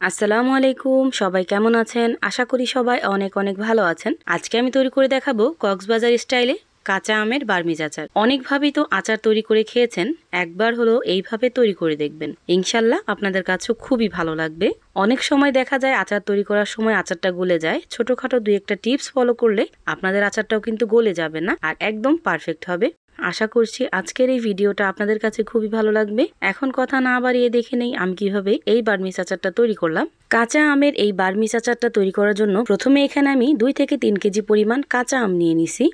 আসসালামু আলাইকুম, সবাই কেমন আছেন? আশা করি সবাই অনেক অনেক ভালো আছেন। আজকে আমি তৈরি করে দেখাবো কক্সবাজার স্টাইলে কাঁচা আমের বার্মিজ আচার। অনেকভাবেই তো আচার তৈরি করে খেয়েছেন, একবার হলো এইভাবে তৈরি করে দেখবেন। ইনশাল্লাহ আপনাদের কাছেও খুবই ভালো লাগবে। অনেক সময় দেখা যায় আচার তৈরি করার সময় আচারটা গলে যায়। ছোটখাটো দুই একটা টিপস ফলো করলে আপনাদের আচারটাও কিন্তু গলে যাবে না, আর একদম পারফেক্ট হবে। আশা করছি আজকের এই ভিডিওটা আপনাদের কাছে খুবই ভালো লাগবে। এখন কথা না বাড়িয়ে দেখে নেই আমি কিভাবে এই বার্মিজ আচারটা তৈরি করলাম। কাঁচা আমের এই বার্মিজ আচারটা তৈরি করার জন্য প্রথমে এখানে আমি 2 থেকে 3 কেজি পরিমাণ কাঁচা আম নিয়ে নিছি।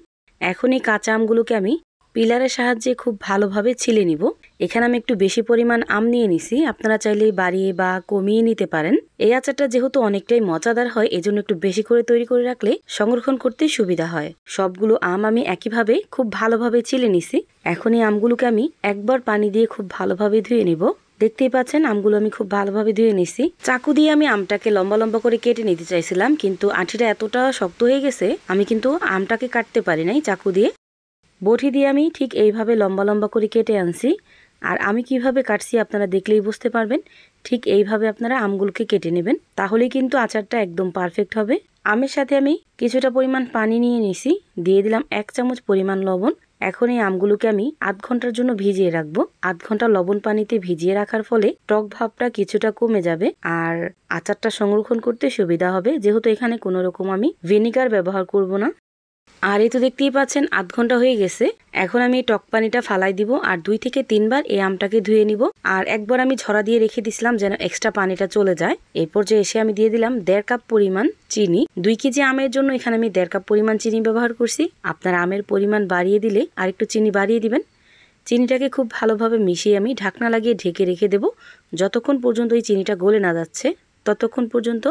এখন এই কাঁচা আমগুলোকে আমি পিলারের সাহায্যে খুব ভালোভাবে ছিলে নিব। এখানে আমি একটু বেশি পরিমাণ আম নিয়ে নিছি, আপনারা চাইলে বাড়িয়ে বা কমিয়ে নিতে পারেন। এই আচারটা যেহেতু অনেকটাই মজাদার হয়, এজন্য একটু বেশি করে তৈরি করে রাখলে সংরক্ষণ করতে সুবিধা হয়। সবগুলো আম আমি একইভাবে খুব ভালোভাবে ছিলে নিছি। এখন এই আমগুলোকে আমি একবার পানি দিয়ে খুব ভালোভাবে ধুয়ে নিব। দেখতেই পাচ্ছেন আমগুলো আমি খুব ভালোভাবে ধুয়ে নিছি। চাকু দিয়ে আমি আমটাকে লম্বা লম্বা করে কেটে নিতে চাইছিলাম, কিন্তু আঁটিটা এতটা শক্ত হয়ে গেছে আমি কিন্তু আমটাকে কাটতে পারি নাই চাকু দিয়ে। বটি দিয়ে আমি ঠিক এইভাবে লম্বা লম্বা করে কেটে আনছি। আর আমি কিভাবে কাটছি আপনারা দেখলেই বুঝতে পারবেন। ঠিক এইভাবে আপনারা আমগুলোকে কেটে নেবেন, তাহলেই কিন্তু আচারটা একদম পারফেক্ট হবে। আমের সাথে আমি কিছুটা পরিমাণ পানি নিয়ে নিছি, দিয়ে দিলাম 1 চামচ পরিমাণ লবণ। এখন এই আমগুলোকে আমি আধ ঘন্টার জন্য ভিজিয়ে রাখবো। আধ ঘন্টা লবণ পানিতে ভিজিয়ে রাখার ফলে টক ভাবটা কিছুটা কমে যাবে, আর আচারটা সংরক্ষণ করতে সুবিধা হবে, যেহেতু এখানে কোনো রকম আমি ভিনেগার ব্যবহার করব না। আর এই তো দেখতেই পাচ্ছেন আধ ঘন্টা হয়ে গেছে। এখন আমি টক পানিটা ফালাই দিব, আর 2 থেকে 3 বার এই আমটাকে ধুয়ে নিব। আর একবার আমি ঝরা দিয়ে রেখে দিছিলাম যেন এক্সট্রা পানিটা চলে যায়। এরপর যে এসে আমি দিয়ে দিলাম 1.5 কাপ পরিমাণ চিনি। 2 কেজি আমের জন্য এখানে আমি 1.5 কাপ পরিমাণ চিনি ব্যবহার করছি। আপনার আমের পরিমাণ বাড়িয়ে দিলে আর একটু চিনি বাড়িয়ে দিবেন। চিনিটাকে খুব ভালোভাবে মিশিয়ে আমি ঢাকনা লাগিয়ে ঢেকে রেখে দেব, যতক্ষণ পর্যন্ত এই চিনিটা গলে না যাচ্ছে ততক্ষণ পর্যন্ত।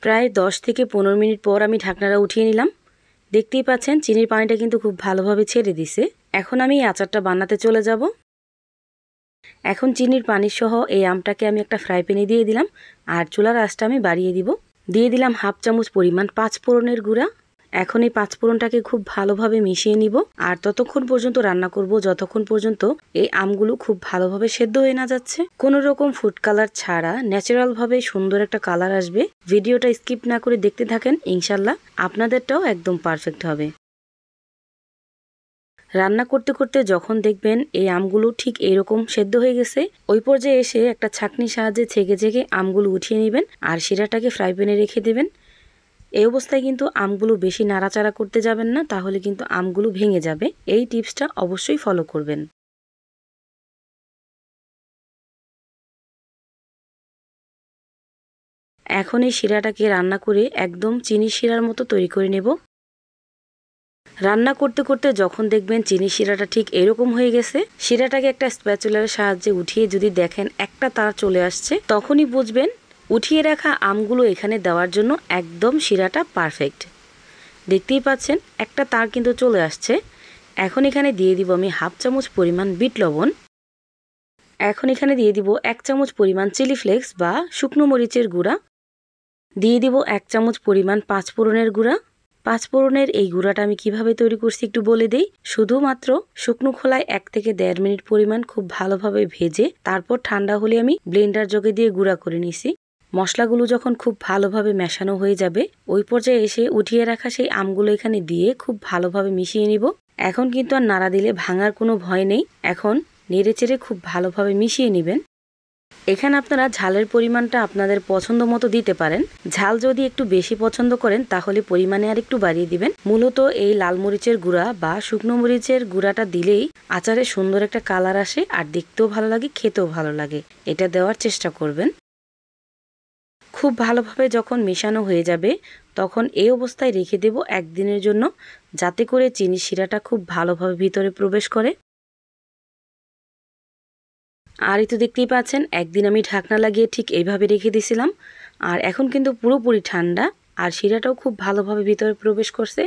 প্রায় 10 থেকে 15 মিনিট পর আমি ঢাকনাটা উঠিয়ে নিলাম। দেখতেই পাচ্ছেন চিনির পানিটা কিন্তু খুব ভালোভাবে ছেড়ে দিছে। এখন আমি এই আচারটা বানাতে চলে যাব। এখন চিনির পানি সহ এই আমটাকে আমি একটা ফ্রাই প্যানে দিয়ে দিলাম, আর চুলার আঁচটা আমি বাড়িয়ে দিব। দিয়ে দিলাম 1/2 চামচ পরিমাণ 5 ফোড়নের গুঁড়া। এখন এই 5 ফোড়নটাকে খুব ভালোভাবে মিশিয়ে নিব, আর ততক্ষণ পর্যন্ত রান্না করব যতক্ষণ পর্যন্ত এই আমগুলো খুব ভালোভাবে সেদ্ধ হয়ে না যাচ্ছে। কোনো রকম ফুড কালার ছাড়া ন্যাচারাল ভাবে সুন্দর একটা কালার আসবে। ভিডিওটা স্কিপ না করে দেখতে থাকেন, ইনশাল্লাহ আপনাদেরটাও একদম পারফেক্ট হবে। রান্না করতে করতে যখন দেখবেন এই আমগুলো ঠিক এইরকম সেদ্ধ হয়ে গেছে, ওই পর্যায়ে এসে একটা ছাঁকনির সাহায্যে ছেঁকে ছেঁকে আমগুলো উঠিয়ে নেবেন, আর শিরাটাকে ফ্রাই প্যানে রেখে দেবেন। এই অবস্থায় কিন্তু আমগুলো বেশি নাড়াচাড়া করতে যাবেন না, তাহলে কিন্তু আমগুলো ভেঙে যাবে। এই টিপসটা অবশ্যই ফলো করবেন। এখন এই শিরাটাকে রান্না করে একদম চিনি শিরার মতো তৈরি করে নেব। রান্না করতে করতে যখন দেখবেন চিনি শিরাটা ঠিক এরকম হয়ে গেছে, শিরাটাকে একটা স্প্যাচুলার সাহায্যে উঠিয়ে যদি দেখেন একটা তার চলে আসছে, তখনই বুঝবেন উঠিয়ে রাখা আমগুলো এখানে দেওয়ার জন্য একদম শিরাটা পারফেক্ট। দেখতেই পাচ্ছেন একটা তার কিন্তু চলে আসছে। এখন এখানে দিয়ে দিব আমি 1/2 চামচ পরিমাণ বিট লবণ। এখন এখানে দিয়ে দিব 1 চামচ পরিমাণ চিলি ফ্লেক্স বা শুকনো মরিচের গুঁড়া। দিয়ে দিব 1 চামচ পরিমাণ 5 ফোড়নের গুঁড়া। 5 ফোড়নের এই গুঁড়াটা আমি কিভাবে তৈরি করছি একটু বলে দেই। শুধুমাত্র শুকনো খোলায় 1 থেকে 1.5 মিনিট পরিমাণ খুব ভালোভাবে ভেজে তারপর ঠান্ডা হলে আমি ব্লেন্ডার জগে দিয়ে গুঁড়া করে নিছি। মশলাগুলো যখন খুব ভালোভাবে মেশানো হয়ে যাবে, ওই পর্যায়ে এসে উঠিয়ে রাখা সেই আমগুলো এখানে দিয়ে খুব ভালোভাবে মিশিয়ে নিব। এখন কিন্তু আর নাড়া দিলে ভাঙার কোনো ভয় নেই। এখন নেড়েচেড়ে খুব ভালোভাবে মিশিয়ে নেবেন। এখানে আপনারা ঝালের পরিমাণটা আপনাদের পছন্দ মতো দিতে পারেন। ঝাল যদি একটু বেশি পছন্দ করেন তাহলে পরিমাণে আর একটু বাড়িয়ে দিবেন। মূলত এই লাল মরিচের গুঁড়া বা শুকনো মরিচের গুঁড়াটা দিলেই আচারে সুন্দর একটা কালার আসে, আর দেখতেও ভালো লাগে, খেতেও ভালো লাগে। এটা দেওয়ার চেষ্টা করবেন। খুব ভালোভাবে যখন মেশানো হয়ে যাবে তখন এই অবস্থায় রেখে দেব 1 দিনের জন্য, যাতে করে চিনি শিরাটা খুব ভালোভাবে ভিতরে প্রবেশ করে। আর এই তো দেখতেই পাচ্ছেন একদিন আমি ঢাকনা লাগিয়ে ঠিক এইভাবে রেখে দিয়েছিলাম, আর এখন কিন্তু পুরোপুরি ঠান্ডা, আর শিরাটাও খুব ভালোভাবে ভিতরে প্রবেশ করছে।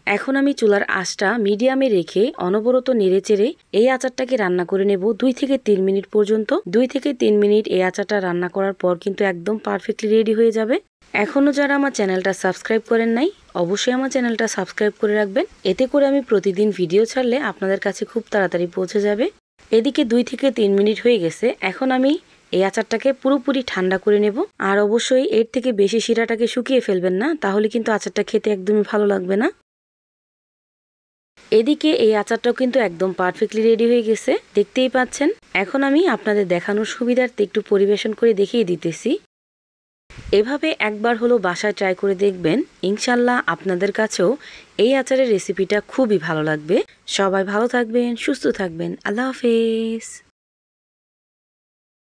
এখন আমি চুলার আঁচটা মিডিয়ামে রেখে অনবরত নেড়েচেড়ে এই আচারটাকে রান্না করে নেব 2 থেকে 3 মিনিট পর্যন্ত। 2 থেকে 3 মিনিট এই আচারটা রান্না করার পর কিন্তু একদম পারফেক্টলি রেডি হয়ে যাবে। এখনও যারা আমার চ্যানেলটা সাবস্ক্রাইব করেন নাই অবশ্যই আমার চ্যানেলটা সাবস্ক্রাইব করে রাখবেন, এতে করে আমি প্রতিদিন ভিডিও ছাড়লে আপনাদের কাছে খুব তাড়াতাড়ি পৌঁছে যাবে। এদিকে 2 থেকে 3 মিনিট হয়ে গেছে। এখন আমি এই আচারটাকে পুরোপুরি ঠান্ডা করে নেব। আর অবশ্যই এর থেকে বেশি শিরাটাকে শুকিয়ে ফেলবেন না, তাহলে কিন্তু আচারটা খেতে একদমই ভালো লাগবে না। এদিকে এই আচারটাও কিন্তু একদম পারফেক্টলি রেডি হয়ে গেছে, দেখতেই পাচ্ছেন। এখন আমি আপনাদের দেখানোর সুবিধার্থে একটু পরিবেশন করে দেখিয়ে দিতেছি। এভাবে একবার হলো বাসায় ট্রাই করে দেখবেন, ইনশাল্লাহ আপনাদের কাছেও এই আচারের রেসিপিটা খুবই ভালো লাগবে। সবাই ভালো থাকবেন, সুস্থ থাকবেন। আল্লাহ হাফেজ।